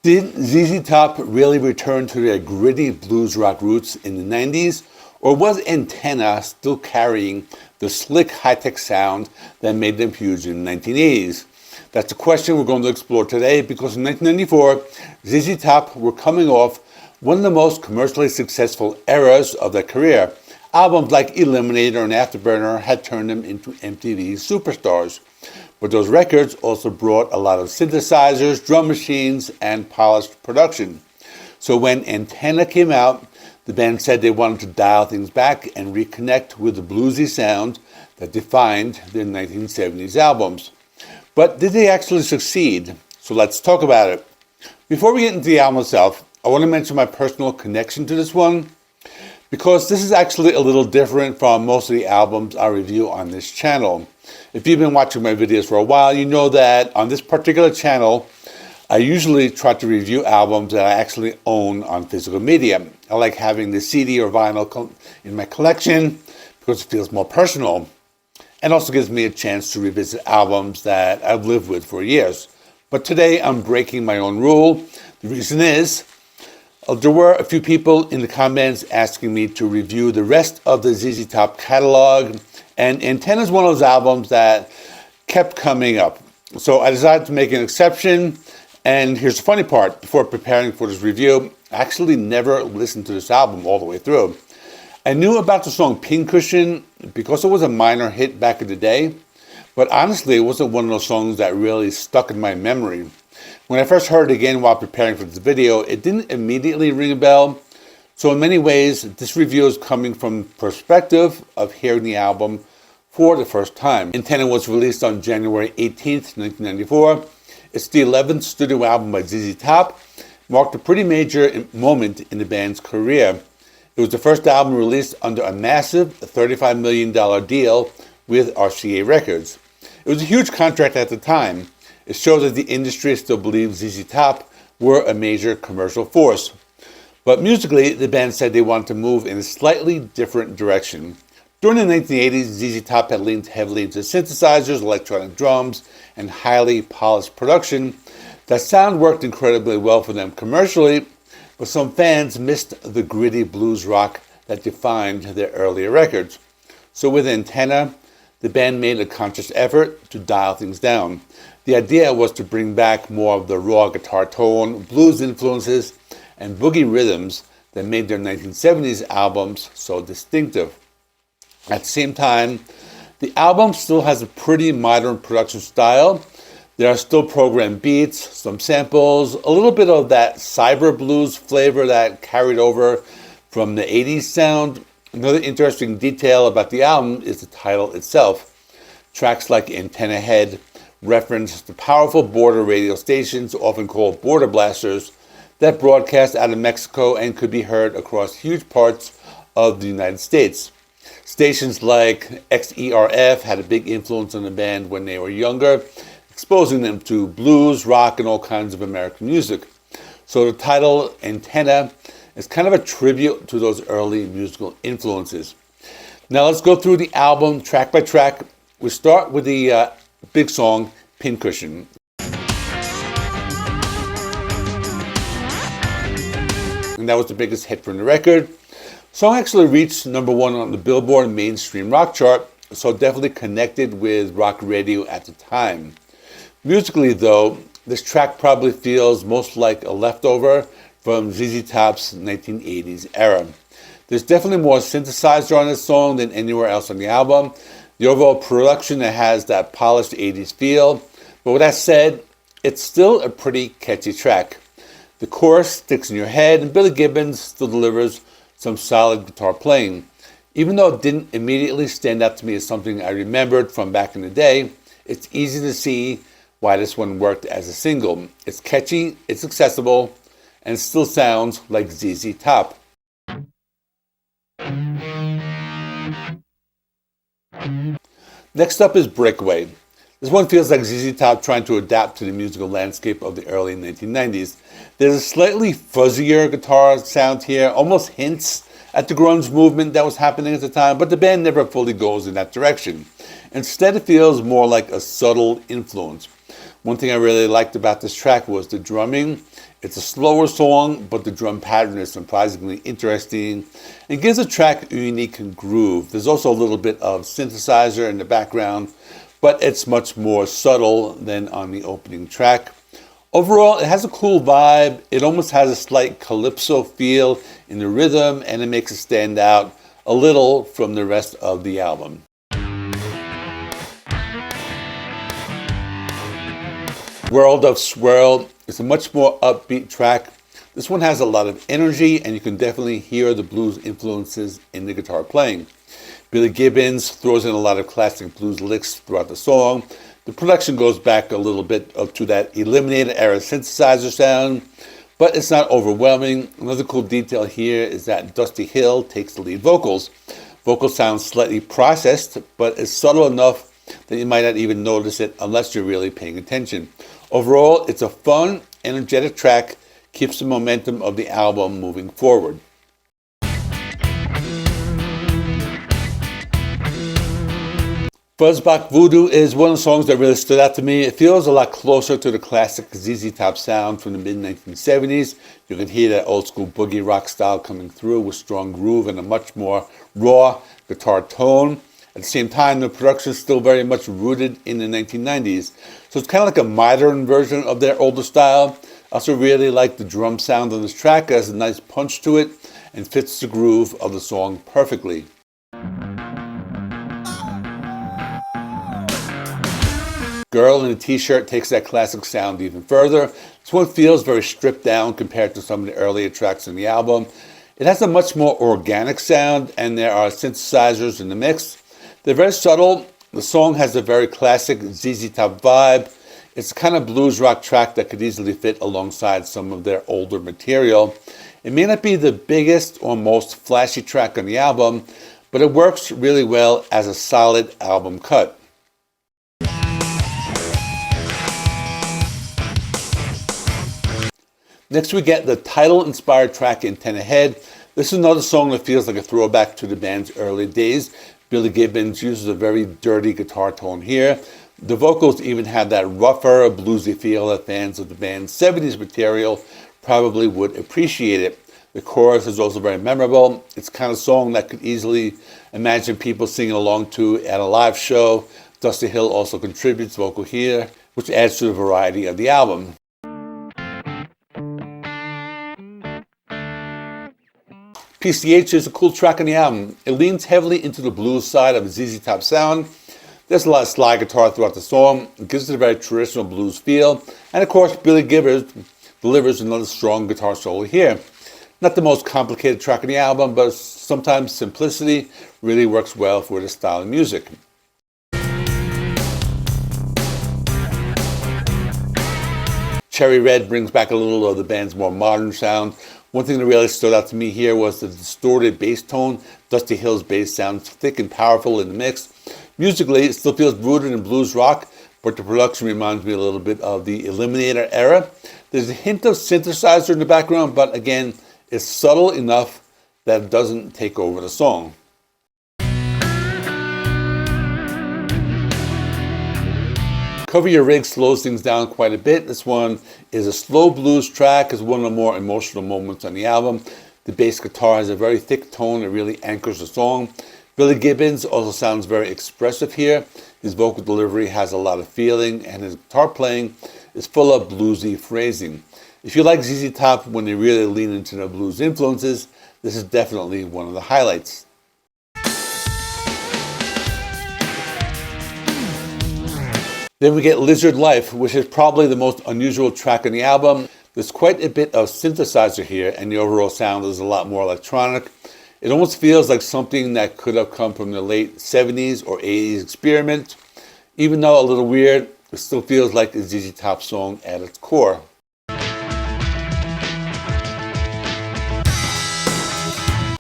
Did ZZ Top really return to their gritty blues rock roots in the 90s? Or was Antenna still carrying the slick high-tech sound that made them huge in the 1980s? That's a question we're going to explore today because in 1994, ZZ Top were coming off one of the most commercially successful eras of their career. Albums like Eliminator and Afterburner had turned them into MTV superstars. But those records also brought a lot of synthesizers, drum machines, and polished production. So when Antenna came out, the band said they wanted to dial things back and reconnect with the bluesy sound that defined their 1970s albums. But did they actually succeed? So let's talk about it. Before we get into the album itself, I want to mention my personal connection to this one, because this is actually a little different from most of the albums I review on this channel. If you've been watching my videos for a while, you know that on this particular channel, I usually try to review albums that I actually own on physical media. I like having the CD or vinyl in my collection because it feels more personal and also gives me a chance to revisit albums that I've lived with for years. But today I'm breaking my own rule. The reason is, there were a few people in the comments asking me to review the rest of the ZZ Top catalog, and Antenna is one of those albums that kept coming up. So I decided to make an exception, and here's the funny part. Before preparing for this review, I actually never listened to this album all the way through. I knew about the song Pincushion because it was a minor hit back in the day, but honestly, it wasn't one of those songs that really stuck in my memory. When I first heard it again while preparing for this video, it didn't immediately ring a bell. So in many ways, this review is coming from the perspective of hearing the album for the first time. Antenna was released on January 18th, 1994. It's the 11th studio album by ZZ Top. Marked a pretty major moment in the band's career. It was the first album released under a massive $35 million deal with RCA Records. It was a huge contract at the time. It shows that the industry still believes ZZ Top were a major commercial force. But musically, the band said they wanted to move in a slightly different direction. During the 1980s, ZZ Top had leaned heavily into synthesizers, electronic drums, and highly polished production. That sound worked incredibly well for them commercially, but some fans missed the gritty blues rock that defined their earlier records. So with Antenna, the band made a conscious effort to dial things down. The idea was to bring back more of the raw guitar tone, blues influences, and boogie rhythms that made their 1970s albums so distinctive. At the same time, the album still has a pretty modern production style. There are still programmed beats, some samples, a little bit of that cyber blues flavor that carried over from the 80s sound. Another interesting detail about the album is the title itself. Tracks like Antenna Head reference the powerful border radio stations, often called border blasters, that broadcast out of Mexico and could be heard across huge parts of the United States. Stations like XERF had a big influence on the band when they were younger, exposing them to blues, rock, and all kinds of American music. So the title Antenna is kind of a tribute to those early musical influences. Now let's go through the album track by track. We start with the big song, Pincushion. And that was the biggest hit from the record. The song actually reached number one on the Billboard mainstream rock chart, so definitely connected with rock radio at the time. Musically though, this track probably feels most like a leftover from ZZ Top's 1980s era. There's definitely more synthesizer on this song than anywhere else on the album. The overall production that has that polished 80s feel. But with that said, it's still a pretty catchy track. The chorus sticks in your head, and Billy Gibbons still delivers some solid guitar playing. Even though it didn't immediately stand out to me as something I remembered from back in the day, it's easy to see why this one worked as a single. It's catchy, it's accessible, and still sounds like ZZ Top. Next up is Breakaway. This one feels like ZZ Top trying to adapt to the musical landscape of the early 1990s. There's a slightly fuzzier guitar sound here, almost hints at the grunge movement that was happening at the time, but the band never fully goes in that direction. Instead, it feels more like a subtle influence. One thing I really liked about this track was the drumming. It's a slower song, but the drum pattern is surprisingly interesting and gives the track a unique groove. There's also a little bit of synthesizer in the background, but it's much more subtle than on the opening track. Overall, it has a cool vibe. It almost has a slight calypso feel in the rhythm, and it makes it stand out a little from the rest of the album. World of Swirl is a much more upbeat track. This one has a lot of energy, and you can definitely hear the blues influences in the guitar playing. Billy Gibbons throws in a lot of classic blues licks throughout the song. The production goes back a little bit to that Eliminator era synthesizer sound, but it's not overwhelming. Another cool detail here is that Dusty Hill takes the lead vocals. Vocals sound slightly processed, but it's subtle enough that you might not even notice it unless you're really paying attention. Overall, it's a fun, energetic track, keeps the momentum of the album moving forward. Fuzzbox Voodoo is one of the songs that really stood out to me. It feels a lot closer to the classic ZZ Top sound from the mid-1970s. You can hear that old school boogie rock style coming through with strong groove and a much more raw guitar tone. At the same time, the production is still very much rooted in the 1990s. So it's kind of like a modern version of their older style. I also really like the drum sound on this track. It has a nice punch to it and fits the groove of the song perfectly. Girl in a T-shirt takes that classic sound even further. This one feels very stripped down compared to some of the earlier tracks in the album. It has a much more organic sound, and there are synthesizers in the mix. They're very subtle. The song has a very classic ZZ Top vibe. It's a kind of blues rock track that could easily fit alongside some of their older material. It may not be the biggest or most flashy track on the album, but it works really well as a solid album cut. Next we get the title-inspired track In 10 Ahead. This is another song that feels like a throwback to the band's early days. Billy Gibbons uses a very dirty guitar tone here. The vocals even have that rougher, bluesy feel that fans of the band's 70s material probably would appreciate it. The chorus is also very memorable. It's the kind of song that could easily imagine people singing along to at a live show. Dusty Hill also contributes vocal here, which adds to the variety of the album. PCH is a cool track on the album. It leans heavily into the blues side of a ZZ Top sound. There's a lot of slide guitar throughout the song. It gives it a very traditional blues feel. And of course, Billy Gibbons delivers another strong guitar solo here. Not the most complicated track on the album, but sometimes simplicity really works well for this style of music. Cherry Red brings back a little of the band's more modern sound. One thing that really stood out to me here was the distorted bass tone. Dusty Hill's bass sounds thick and powerful in the mix. Musically, it still feels rooted in blues rock, but the production reminds me a little bit of the Eliminator era. There's a hint of synthesizer in the background, but again, it's subtle enough that it doesn't take over the song. Cover Your Rig slows things down quite a bit. This one is a slow blues track. It's one of the more emotional moments on the album. The bass guitar has a very thick tone that really anchors the song. Billy Gibbons also sounds very expressive here. His vocal delivery has a lot of feeling, and his guitar playing is full of bluesy phrasing. If you like ZZ Top when they really lean into the blues influences, this is definitely one of the highlights. Then we get Lizard Life, which is probably the most unusual track on the album. There's quite a bit of synthesizer here, and the overall sound is a lot more electronic. It almost feels like something that could have come from the late 70s or 80s experiment. Even though a little weird, it still feels like a ZZ Top song at its core.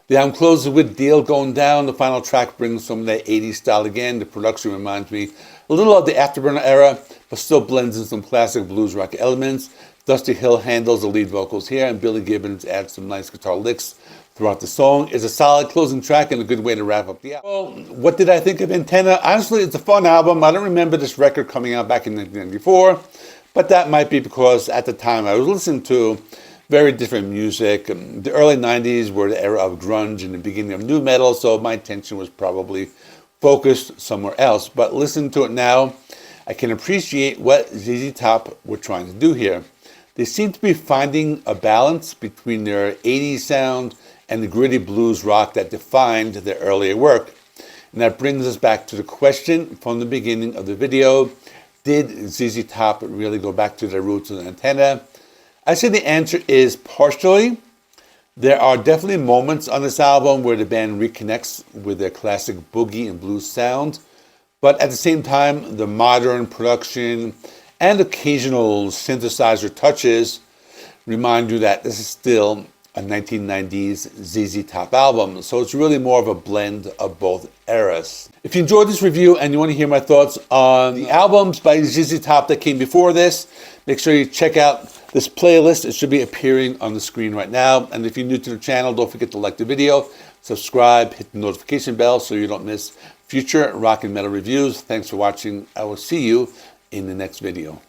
The album closes with Deal Going Down. The final track brings some of that 80s style again. The production reminds me a little of the Afterburner era, but still blends in some classic blues rock elements. Dusty Hill handles the lead vocals here, and Billy Gibbons adds some nice guitar licks throughout the song. It's a solid closing track and a good way to wrap up the album. Well, what did I think of Antenna? Honestly, it's a fun album. I don't remember this record coming out back in 1994, But that might be because at the time I was listening to very different music. The early 90s were the era of grunge and the beginning of nu metal, so my attention was probably focused somewhere else. But listening to it now, I can appreciate what ZZ Top were trying to do here. They seem to be finding a balance between their 80s sound and the gritty blues rock that defined their earlier work. And that brings us back to the question from the beginning of the video: did ZZ Top really go back to their roots of the antenna? I say the answer is partially. There are definitely moments on this album where the band reconnects with their classic boogie and blues sound, but at the same time, the modern production and occasional synthesizer touches remind you that this is still a 1990s ZZ Top album, so it's really more of a blend of both eras. If you enjoyed this review and you want to hear my thoughts on the albums by ZZ Top that came before this, make sure you check out this playlist. It should be appearing on the screen right now. And if you're new to the channel, don't forget to like the video, subscribe, hit the notification bell so you don't miss future rock and metal reviews. Thanks for watching. I will see you in the next video.